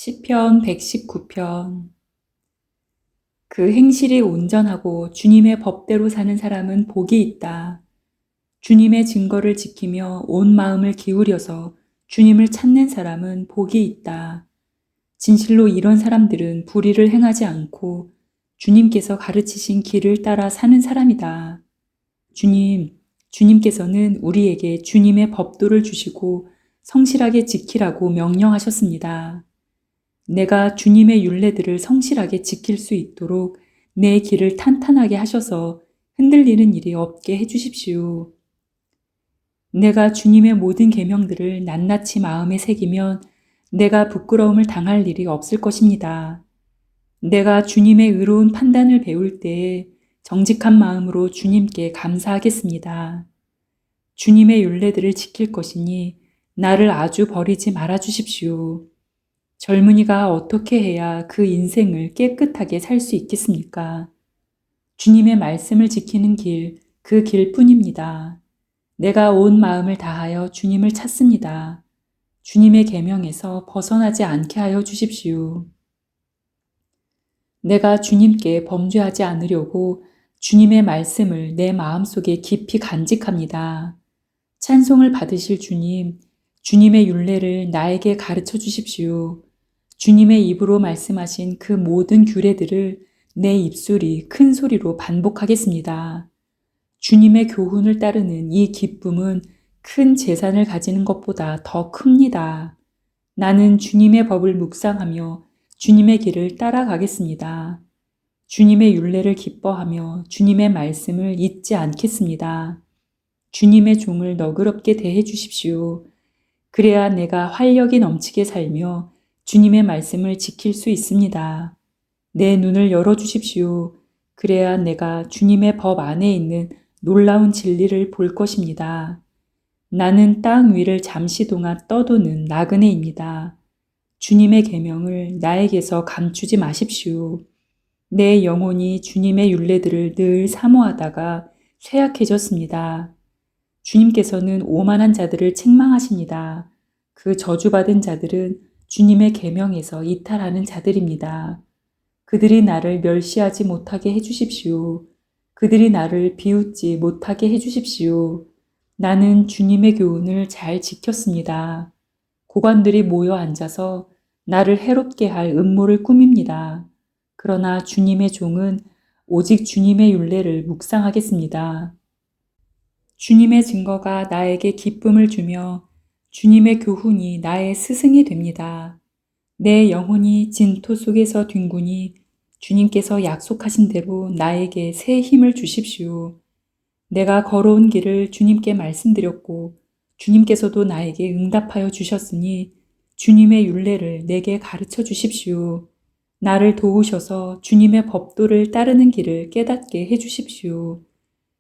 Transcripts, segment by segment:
시편 119편. 그 행실이 온전하고 주님의 법대로 사는 사람은 복이 있다. 주님의 증거를 지키며 온 마음을 기울여서 주님을 찾는 사람은 복이 있다. 진실로 이런 사람들은 불의를 행하지 않고 주님께서 가르치신 길을 따라 사는 사람이다. 주님께서는 우리에게 주님의 법도를 주시고 성실하게 지키라고 명령하셨습니다. 내가 주님의 율례들을 성실하게 지킬 수 있도록 내 길을 탄탄하게 하셔서 흔들리는 일이 없게 해주십시오. 내가 주님의 모든 계명들을 낱낱이 마음에 새기면 내가 부끄러움을 당할 일이 없을 것입니다. 내가 주님의 의로운 판단을 배울 때에 정직한 마음으로 주님께 감사하겠습니다. 주님의 율례들을 지킬 것이니 나를 아주 버리지 말아 주십시오. 젊은이가 어떻게 해야 그 인생을 깨끗하게 살 수 있겠습니까? 주님의 말씀을 지키는 길, 그 길뿐입니다. 내가 온 마음을 다하여 주님을 찾습니다. 주님의 계명에서 벗어나지 않게 하여 주십시오. 내가 주님께 범죄하지 않으려고 주님의 말씀을 내 마음속에 깊이 간직합니다. 찬송을 받으실 주님, 주님의 율례를 나에게 가르쳐 주십시오. 주님의 입으로 말씀하신 그 모든 규례들을 내 입술이 큰 소리로 반복하겠습니다. 주님의 교훈을 따르는 이 기쁨은 큰 재산을 가지는 것보다 더 큽니다. 나는 주님의 법을 묵상하며 주님의 길을 따라가겠습니다. 주님의 율례를 기뻐하며 주님의 말씀을 잊지 않겠습니다. 주님의 종을 너그럽게 대해 주십시오. 그래야 내가 활력이 넘치게 살며 주님의 말씀을 지킬 수 있습니다. 내 눈을 열어주십시오. 그래야 내가 주님의 법 안에 있는 놀라운 진리를 볼 것입니다. 나는 땅 위를 잠시 동안 떠도는 나그네입니다. 주님의 계명을 나에게서 감추지 마십시오. 내 영혼이 주님의 율례들을 늘 사모하다가 쇠약해졌습니다. 주님께서는 오만한 자들을 책망하십니다. 그 저주받은 자들은 주님의 계명에서 이탈하는 자들입니다. 그들이 나를 멸시하지 못하게 해주십시오. 그들이 나를 비웃지 못하게 해주십시오. 나는 주님의 교훈을 잘 지켰습니다. 고관들이 모여 앉아서 나를 해롭게 할 음모를 꾸밉니다. 그러나 주님의 종은 오직 주님의 율례를 묵상하겠습니다. 주님의 증거가 나에게 기쁨을 주며 주님의 교훈이 나의 스승이 됩니다. 내 영혼이 진토 속에서 뒹구니 주님께서 약속하신 대로 나에게 새 힘을 주십시오. 내가 걸어온 길을 주님께 말씀드렸고 주님께서도 나에게 응답하여 주셨으니 주님의 율례를 내게 가르쳐 주십시오. 나를 도우셔서 주님의 법도를 따르는 길을 깨닫게 해 주십시오.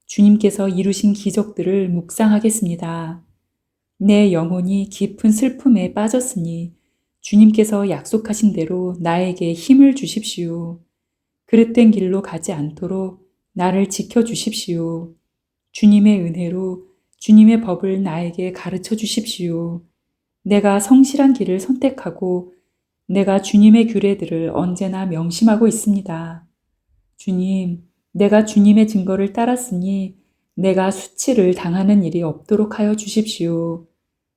주님께서 이루신 기적들을 묵상하겠습니다. 내 영혼이 깊은 슬픔에 빠졌으니 주님께서 약속하신 대로 나에게 힘을 주십시오. 그릇된 길로 가지 않도록 나를 지켜주십시오. 주님의 은혜로 주님의 법을 나에게 가르쳐 주십시오. 내가 성실한 길을 선택하고 내가 주님의 규례들을 언제나 명심하고 있습니다. 주님, 내가 주님의 증거를 따랐으니 내가 수치를 당하는 일이 없도록 하여 주십시오.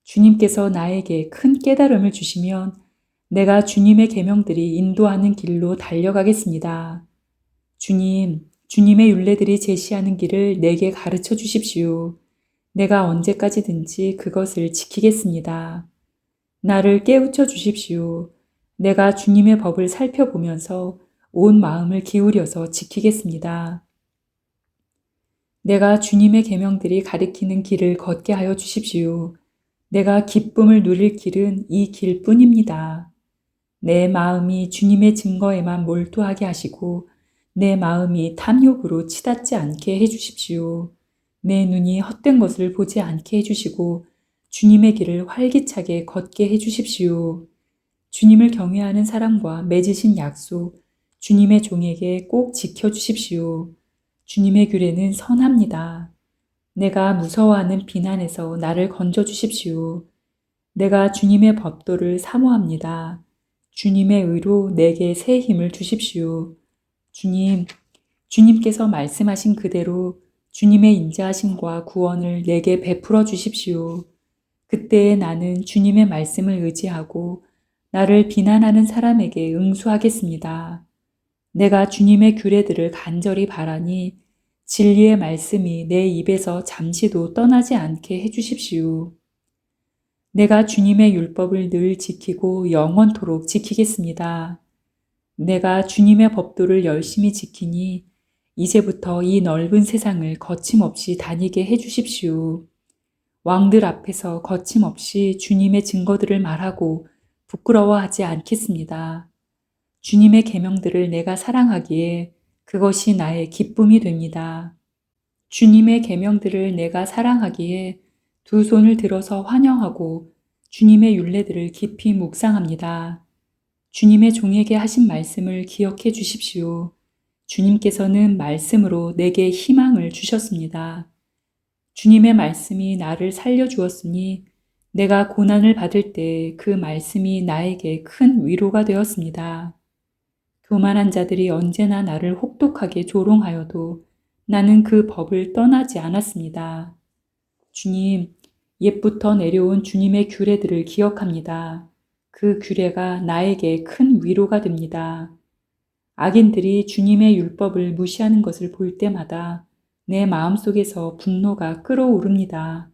주님께서 나에게 큰 깨달음을 주시면 내가 주님의 계명들이 인도하는 길로 달려가겠습니다. 주님, 주님의 율례들이 제시하는 길을 내게 가르쳐 주십시오. 내가 언제까지든지 그것을 지키겠습니다. 나를 깨우쳐 주십시오. 내가 주님의 법을 살펴보면서 온 마음을 기울여서 지키겠습니다. 내가 주님의 계명들이 가리키는 길을 걷게 하여 주십시오. 내가 기쁨을 누릴 길은 이 길뿐입니다. 내 마음이 주님의 증거에만 몰두하게 하시고 내 마음이 탐욕으로 치닫지 않게 해주십시오. 내 눈이 헛된 것을 보지 않게 해주시고 주님의 길을 활기차게 걷게 해주십시오. 주님을 경외하는 사람과 맺으신 약속, 주님의 종에게 꼭 지켜주십시오. 주님의 규례는 선합니다. 내가 무서워하는 비난에서 나를 건져주십시오. 내가 주님의 법도를 사모합니다. 주님의 의로 내게 새 힘을 주십시오. 주님, 주님께서 말씀하신 그대로 주님의 인자하심과 구원을 내게 베풀어 주십시오. 그때에 나는 주님의 말씀을 의지하고 나를 비난하는 사람에게 응수하겠습니다. 내가 주님의 규례들을 간절히 바라니 진리의 말씀이 내 입에서 잠시도 떠나지 않게 해주십시오. 내가 주님의 율법을 늘 지키고 영원토록 지키겠습니다. 내가 주님의 법도를 열심히 지키니 이제부터 이 넓은 세상을 거침없이 다니게 해주십시오. 왕들 앞에서 거침없이 주님의 증거들을 말하고 부끄러워하지 않겠습니다. 주님의 계명들을 내가 사랑하기에 그것이 나의 기쁨이 됩니다. 주님의 계명들을 내가 사랑하기에 두 손을 들어서 환영하고 주님의 율례들을 깊이 묵상합니다. 주님의 종에게 하신 말씀을 기억해 주십시오. 주님께서는 말씀으로 내게 희망을 주셨습니다. 주님의 말씀이 나를 살려주었으니 내가 고난을 받을 때 그 말씀이 나에게 큰 위로가 되었습니다. 교만한 자들이 언제나 나를 혹독하게 조롱하여도 나는 그 법을 떠나지 않았습니다. 주님, 옛부터 내려온 주님의 규례들을 기억합니다. 그 규례가 나에게 큰 위로가 됩니다. 악인들이 주님의 율법을 무시하는 것을 볼 때마다 내 마음속에서 분노가 끓어오릅니다.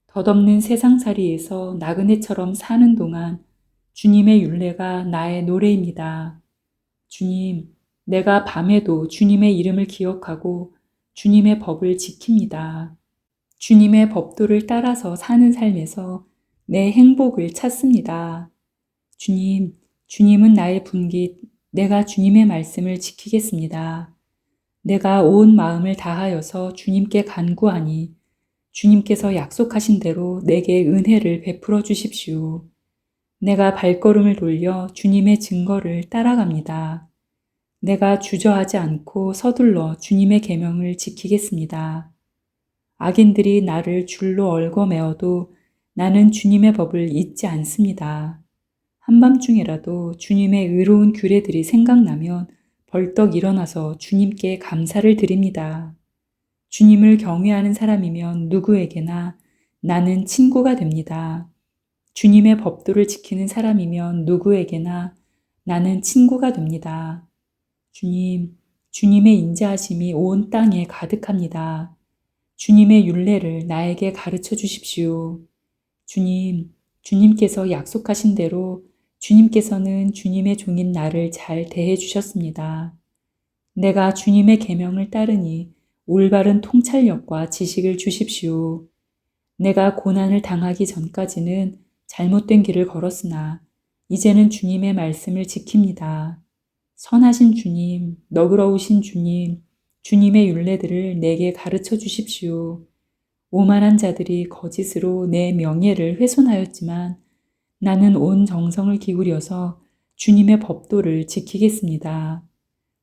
덧없는 세상살이에서 나그네처럼 사는 동안 주님의 율례가 나의 노래입니다. 주님, 내가 밤에도 주님의 이름을 기억하고 주님의 법을 지킵니다. 주님의 법도를 따라서 사는 삶에서 내 행복을 찾습니다. 주님, 주님은 나의 분깃, 내가 주님의 말씀을 지키겠습니다. 내가 온 마음을 다하여서 주님께 간구하니 주님께서 약속하신 대로 내게 은혜를 베풀어 주십시오. 내가 발걸음을 돌려 주님의 증거를 따라갑니다. 내가 주저하지 않고 서둘러 주님의 계명을 지키겠습니다. 악인들이 나를 줄로 얽어매어도 나는 주님의 법을 잊지 않습니다. 한밤중에라도 주님의 의로운 규례들이 생각나면 벌떡 일어나서 주님께 감사를 드립니다. 주님을 경외하는 사람이면 누구에게나 나는 친구가 됩니다. 주님의 법도를 지키는 사람이면 누구에게나 나는 친구가 됩니다. 주님, 주님의 인자하심이 온 땅에 가득합니다. 주님의 율례를 나에게 가르쳐 주십시오. 주님, 주님께서 약속하신 대로 주님께서는 주님의 종인 나를 잘 대해 주셨습니다. 내가 주님의 계명을 따르니 올바른 통찰력과 지식을 주십시오. 내가 고난을 당하기 전까지는 잘못된 길을 걸었으나 이제는 주님의 말씀을 지킵니다. 선하신 주님, 너그러우신 주님, 주님의 율례들을 내게 가르쳐 주십시오. 오만한 자들이 거짓으로 내 명예를 훼손하였지만 나는 온 정성을 기울여서 주님의 법도를 지키겠습니다.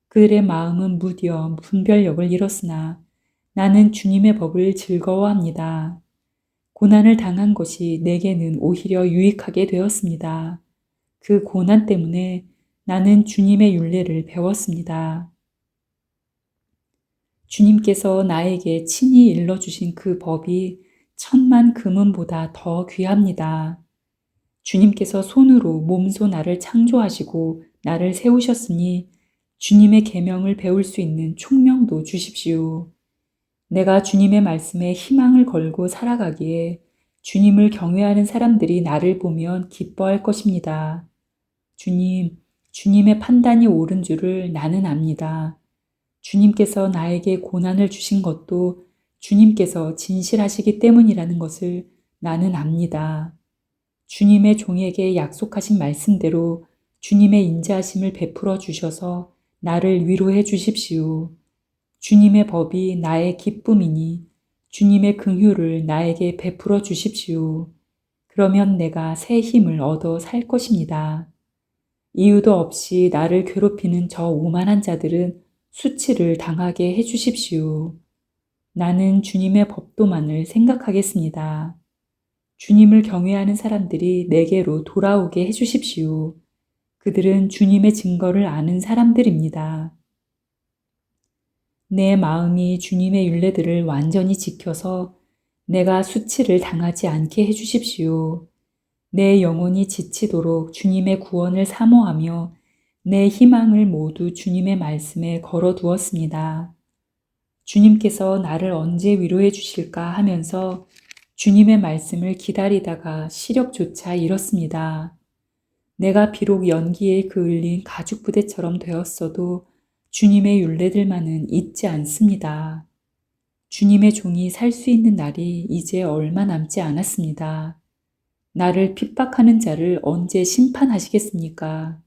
그들의 마음은 무디어 분별력을 잃었으나 나는 주님의 법을 즐거워합니다. 고난을 당한 것이 내게는 오히려 유익하게 되었습니다. 그 고난 때문에 나는 주님의 율례를 배웠습니다. 주님께서 나에게 친히 일러주신 그 법이 천만 금은보다 더 귀합니다. 주님께서 손으로 몸소 나를 창조하시고 나를 세우셨으니 주님의 계명을 배울 수 있는 총명도 주십시오. 내가 주님의 말씀에 희망을 걸고 살아가기에 주님을 경외하는 사람들이 나를 보면 기뻐할 것입니다. 주님, 주님의 판단이 옳은 줄을 나는 압니다. 주님께서 나에게 고난을 주신 것도 주님께서 진실하시기 때문이라는 것을 나는 압니다. 주님의 종에게 약속하신 말씀대로 주님의 인자하심을 베풀어 주셔서 나를 위로해 주십시오. 주님의 법이 나의 기쁨이니 주님의 긍휼을 나에게 베풀어 주십시오. 그러면 내가 새 힘을 얻어 살 것입니다. 이유도 없이 나를 괴롭히는 저 오만한 자들은 수치를 당하게 해 주십시오. 나는 주님의 법도만을 생각하겠습니다. 주님을 경외하는 사람들이 내게로 돌아오게 해 주십시오. 그들은 주님의 증거를 아는 사람들입니다. 내 마음이 주님의 율례들을 완전히 지켜서 내가 수치를 당하지 않게 해주십시오. 내 영혼이 지치도록 주님의 구원을 사모하며 내 희망을 모두 주님의 말씀에 걸어두었습니다. 주님께서 나를 언제 위로해 주실까 하면서 주님의 말씀을 기다리다가 시력조차 잃었습니다. 내가 비록 연기에 그을린 가죽 부대처럼 되었어도 주님의 율례들만은 잊지 않습니다. 주님의 종이 살 수 있는 날이 이제 얼마 남지 않았습니다. 나를 핍박하는 자를 언제 심판하시겠습니까?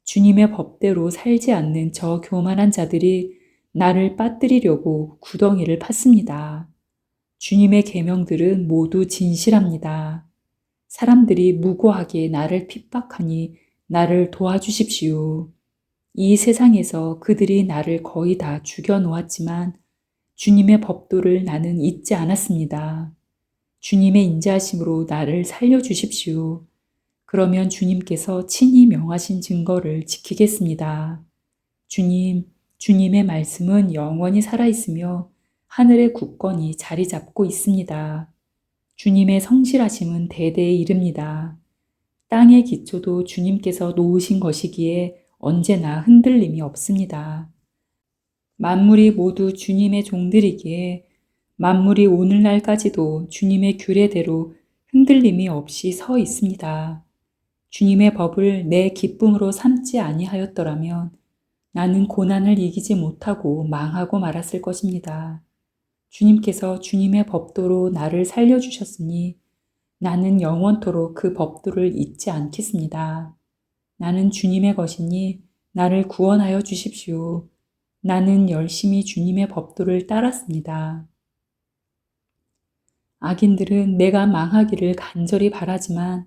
주님의 법대로 살지 않는 저 교만한 자들이 나를 빠뜨리려고 구덩이를 팠습니다. 주님의 계명들은 모두 진실합니다. 사람들이 무고하게 나를 핍박하니 나를 도와주십시오. 이 세상에서 그들이 나를 거의 다 죽여 놓았지만 주님의 법도를 나는 잊지 않았습니다. 주님의 인자하심으로 나를 살려주십시오. 그러면 주님께서 친히 명하신 증거를 지키겠습니다. 주님의 말씀은 영원히 살아있으며 하늘의 굳건히 자리 잡고 있습니다. 주님의 성실하심은 대대에 이릅니다. 땅의 기초도 주님께서 놓으신 것이기에 언제나 흔들림이 없습니다. 만물이 모두 주님의 종들이기에 만물이 오늘날까지도 주님의 규례대로 흔들림이 없이 서 있습니다. 주님의 법을 내 기쁨으로 삼지 아니하였더라면 나는 고난을 이기지 못하고 망하고 말았을 것입니다. 주님께서 주님의 법도로 나를 살려주셨으니 나는 영원토록 그 법도를 잊지 않겠습니다. 나는 주님의 것이니 나를 구원하여 주십시오. 나는 열심히 주님의 법도를 따랐습니다. 악인들은 내가 망하기를 간절히 바라지만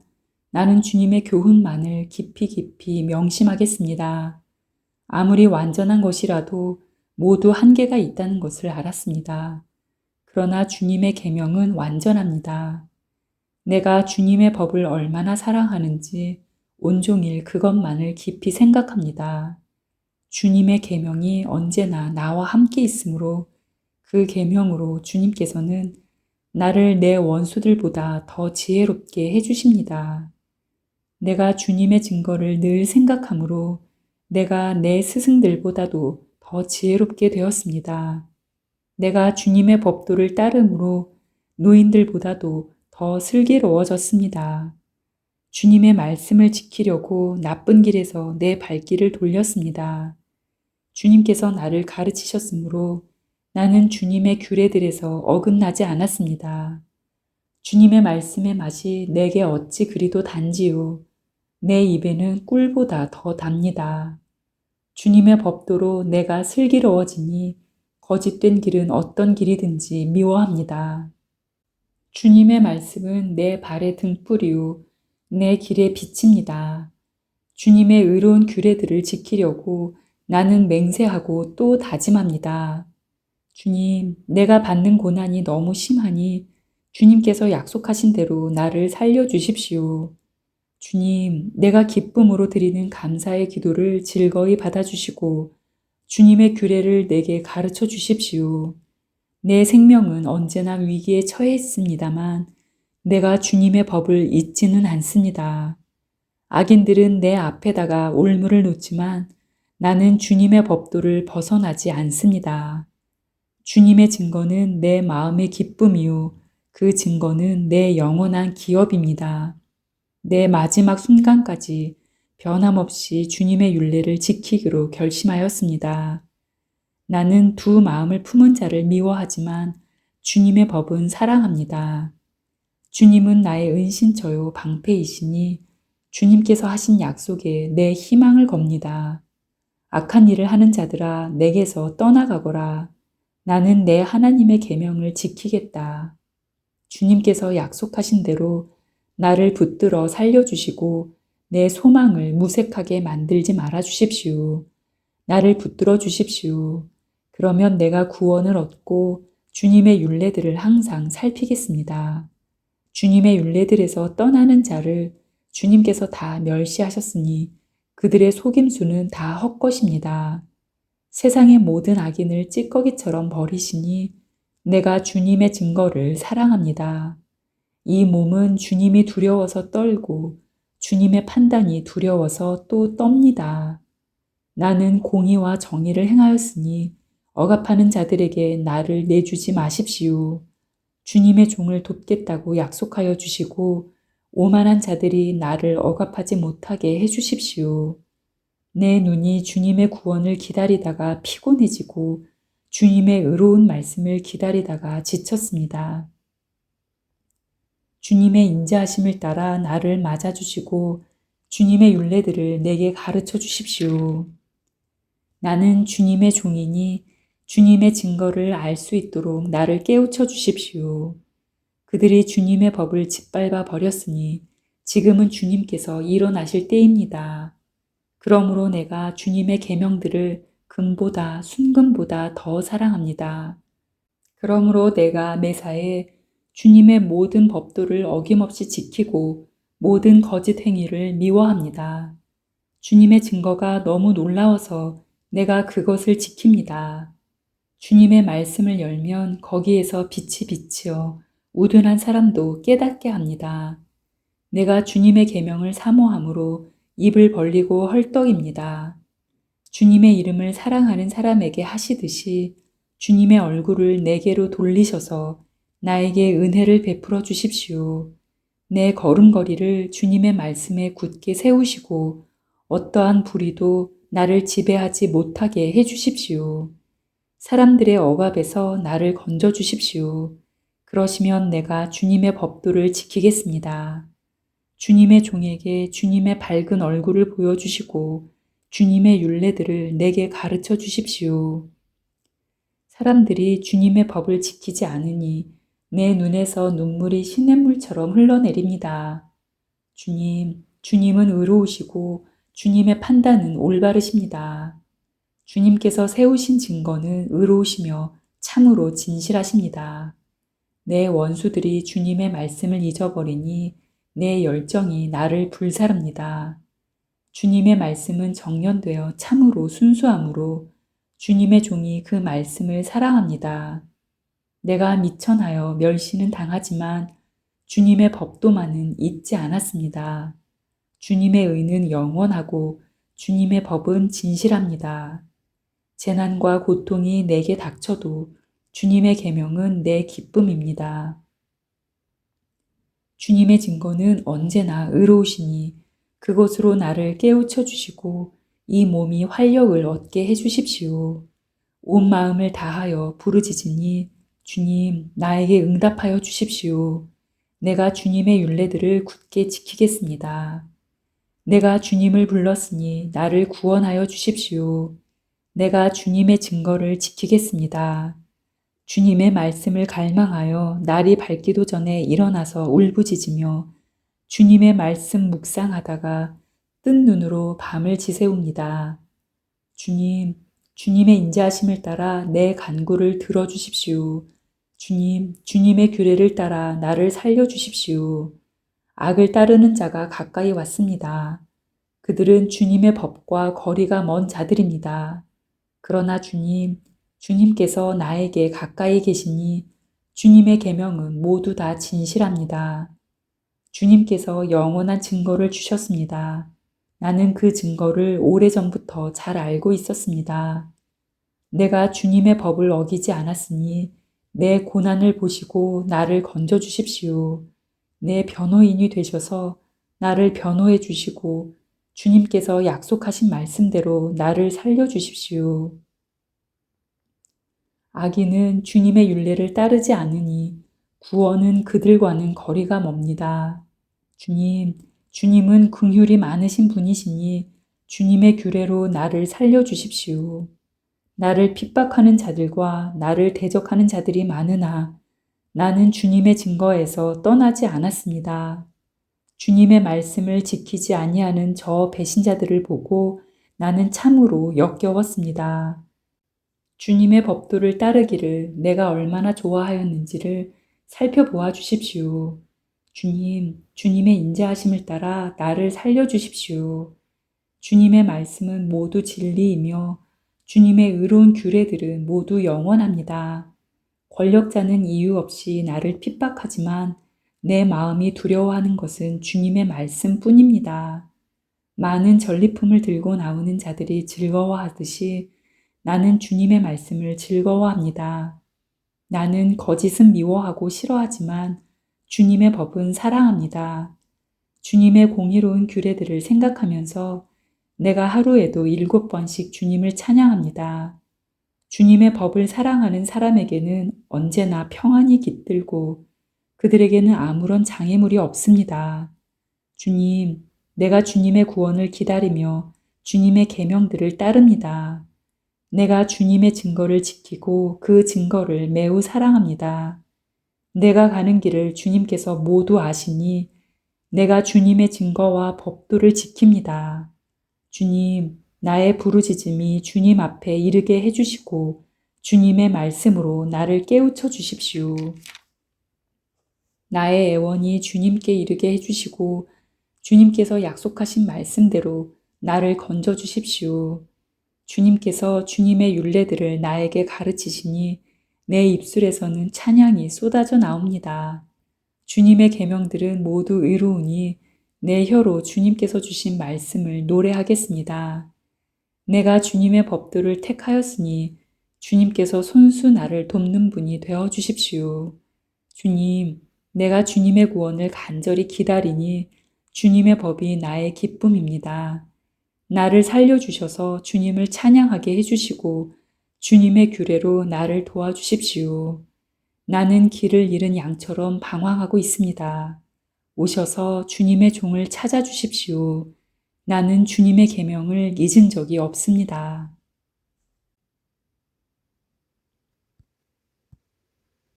나는 주님의 교훈만을 깊이 깊이 명심하겠습니다. 아무리 완전한 것이라도 모두 한계가 있다는 것을 알았습니다. 그러나 주님의 계명은 완전합니다. 내가 주님의 법을 얼마나 사랑하는지 온종일 그것만을 깊이 생각합니다. 주님의 계명이 언제나 나와 함께 있으므로 그 계명으로 주님께서는 나를 내 원수들보다 더 지혜롭게 해주십니다. 내가 주님의 증거를 늘 생각하므로 내가 내 스승들보다도 더 지혜롭게 되었습니다. 내가 주님의 법도를 따름으로 노인들보다도 더 슬기로워졌습니다. 주님의 말씀을 지키려고 나쁜 길에서 내 발길을 돌렸습니다. 주님께서 나를 가르치셨으므로 나는 주님의 규례들에서 어긋나지 않았습니다. 주님의 말씀의 맛이 내게 어찌 그리도 단지요. 내 입에는 꿀보다 더 답니다. 주님의 법도로 내가 슬기로워지니 거짓된 길은 어떤 길이든지 미워합니다. 주님의 말씀은 내 발의 등불이요 내 길의 빛입니다. 주님의 의로운 규례들을 지키려고 나는 맹세하고 또 다짐합니다. 주님, 내가 받는 고난이 너무 심하니 주님께서 약속하신 대로 나를 살려주십시오. 주님, 내가 기쁨으로 드리는 감사의 기도를 즐거이 받아주시고 주님의 규례를 내게 가르쳐 주십시오. 내 생명은 언제나 위기에 처해 있습니다만 내가 주님의 법을 잊지는 않습니다. 악인들은 내 앞에다가 올무를 놓지만 나는 주님의 법도를 벗어나지 않습니다. 주님의 증거는 내 마음의 기쁨이요. 그 증거는 내 영원한 기업입니다. 내 마지막 순간까지 변함없이 주님의 율례를 지키기로 결심하였습니다. 나는 두 마음을 품은 자를 미워하지만 주님의 법은 사랑합니다. 주님은 나의 은신처요 방패이시니 주님께서 하신 약속에 내 희망을 겁니다. 악한 일을 하는 자들아 내게서 떠나가거라. 나는 내 하나님의 계명을 지키겠다. 주님께서 약속하신 대로 나를 붙들어 살려주시고 내 소망을 무색하게 만들지 말아 주십시오. 나를 붙들어 주십시오. 그러면 내가 구원을 얻고 주님의 율례들을 항상 살피겠습니다. 주님의 율례들에서 떠나는 자를 주님께서 다 멸시하셨으니 그들의 속임수는 다 헛것입니다. 세상의 모든 악인을 찌꺼기처럼 버리시니 내가 주님의 증거를 사랑합니다. 이 몸은 주님이 두려워서 떨고 주님의 판단이 두려워서 또 떱니다. 나는 공의와 정의를 행하였으니 억압하는 자들에게 나를 내주지 마십시오. 주님의 종을 돕겠다고 약속하여 주시고 오만한 자들이 나를 억압하지 못하게 해주십시오. 내 눈이 주님의 구원을 기다리다가 피곤해지고 주님의 의로운 말씀을 기다리다가 지쳤습니다. 주님의 인자하심을 따라 나를 맞아주시고 주님의 율례들을 내게 가르쳐 주십시오. 나는 주님의 종이니 주님의 증거를 알 수 있도록 나를 깨우쳐 주십시오. 그들이 주님의 법을 짓밟아 버렸으니 지금은 주님께서 일어나실 때입니다. 그러므로 내가 주님의 계명들을 금보다 순금보다 더 사랑합니다. 그러므로 내가 매사에 주님의 모든 법도를 어김없이 지키고 모든 거짓 행위를 미워합니다. 주님의 증거가 너무 놀라워서 내가 그것을 지킵니다. 주님의 말씀을 열면 거기에서 빛이 비치어 우둔한 사람도 깨닫게 합니다. 내가 주님의 계명을 사모함으로 입을 벌리고 헐떡입니다. 주님의 이름을 사랑하는 사람에게 하시듯이 주님의 얼굴을 내게로 돌리셔서 나에게 은혜를 베풀어 주십시오. 내 걸음걸이를 주님의 말씀에 굳게 세우시고 어떠한 불의도 나를 지배하지 못하게 해 주십시오. 사람들의 억압에서 나를 건져 주십시오. 그러시면 내가 주님의 법도를 지키겠습니다. 주님의 종에게 주님의 밝은 얼굴을 보여주시고 주님의 율례들을 내게 가르쳐 주십시오. 사람들이 주님의 법을 지키지 않으니 내 눈에서 눈물이 시냇물처럼 흘러내립니다. 주님은 의로우시고 주님의 판단은 올바르십니다. 주님께서 세우신 증거는 의로우시며 참으로 진실하십니다. 내 원수들이 주님의 말씀을 잊어버리니 내 열정이 나를 불사릅니다. 주님의 말씀은 정연되어 참으로 순수함으로 주님의 종이 그 말씀을 사랑합니다. 내가 미천하여 멸시는 당하지만 주님의 법도만은 잊지 않았습니다. 주님의 의는 영원하고 주님의 법은 진실합니다. 재난과 고통이 내게 닥쳐도 주님의 계명은 내 기쁨입니다. 주님의 증거는 언제나 의로우시니 그것으로 나를 깨우쳐 주시고 이 몸이 활력을 얻게 해 주십시오. 온 마음을 다하여 부르짖으니 주님 나에게 응답하여 주십시오. 내가 주님의 율례들을 굳게 지키겠습니다. 내가 주님을 불렀으니 나를 구원하여 주십시오. 내가 주님의 증거를 지키겠습니다. 주님의 말씀을 갈망하여 날이 밝기도 전에 일어나서 울부짖으며 주님의 말씀 묵상하다가 뜬 눈으로 밤을 지새웁니다. 주님의 인자하심을 따라 내 간구를 들어주십시오. 주님의 규례를 따라 나를 살려주십시오. 악을 따르는 자가 가까이 왔습니다. 그들은 주님의 법과 거리가 먼 자들입니다. 그러나 주님께서 나에게 가까이 계시니 주님의 계명은 모두 다 진실합니다. 주님께서 영원한 증거를 주셨습니다. 나는 그 증거를 오래전부터 잘 알고 있었습니다. 내가 주님의 법을 어기지 않았으니 내 고난을 보시고 나를 건져 주십시오. 내 변호인이 되셔서 나를 변호해 주시고 주님께서 약속하신 말씀대로 나를 살려 주십시오. 악인은 주님의 율례를 따르지 않으니 구원은 그들과는 거리가 멉니다. 주님은 긍휼이 많으신 분이시니 주님의 규례로 나를 살려 주십시오. 나를 핍박하는 자들과 나를 대적하는 자들이 많으나 나는 주님의 증거에서 떠나지 않았습니다. 주님의 말씀을 지키지 아니하는 저 배신자들을 보고 나는 참으로 역겨웠습니다. 주님의 법도를 따르기를 내가 얼마나 좋아하였는지를 살펴보아 주십시오. 주님의 인자하심을 따라 나를 살려주십시오. 주님의 말씀은 모두 진리이며 주님의 의로운 규례들은 모두 영원합니다. 권력자는 이유 없이 나를 핍박하지만 내 마음이 두려워하는 것은 주님의 말씀뿐입니다. 많은 전리품을 들고 나오는 자들이 즐거워하듯이 나는 주님의 말씀을 즐거워합니다. 나는 거짓은 미워하고 싫어하지만 주님의 법은 사랑합니다. 주님의 공의로운 규례들을 생각하면서 내가 하루에도 7번씩 주님을 찬양합니다. 주님의 법을 사랑하는 사람에게는 언제나 평안이 깃들고 그들에게는 아무런 장애물이 없습니다. 주님, 내가 주님의 구원을 기다리며 주님의 계명들을 따릅니다. 내가 주님의 증거를 지키고 그 증거를 매우 사랑합니다. 내가 가는 길을 주님께서 모두 아시니 내가 주님의 증거와 법도를 지킵니다. 주님, 나의 부르짖음이 주님 앞에 이르게 해주시고 주님의 말씀으로 나를 깨우쳐 주십시오. 나의 애원이 주님께 이르게 해주시고 주님께서 약속하신 말씀대로 나를 건져 주십시오. 주님께서 주님의 율례들을 나에게 가르치시니 내 입술에서는 찬양이 쏟아져 나옵니다. 주님의 계명들은 모두 의로우니 내 혀로 주님께서 주신 말씀을 노래하겠습니다. 내가 주님의 법도를 택하였으니 주님께서 손수 나를 돕는 분이 되어 주십시오. 주님, 내가 주님의 구원을 간절히 기다리니 주님의 법이 나의 기쁨입니다. 나를 살려주셔서 주님을 찬양하게 해주시고 주님의 규례로 나를 도와주십시오. 나는 길을 잃은 양처럼 방황하고 있습니다. 오셔서 주님의 종을 찾아주십시오. 나는 주님의 계명을 잊은 적이 없습니다.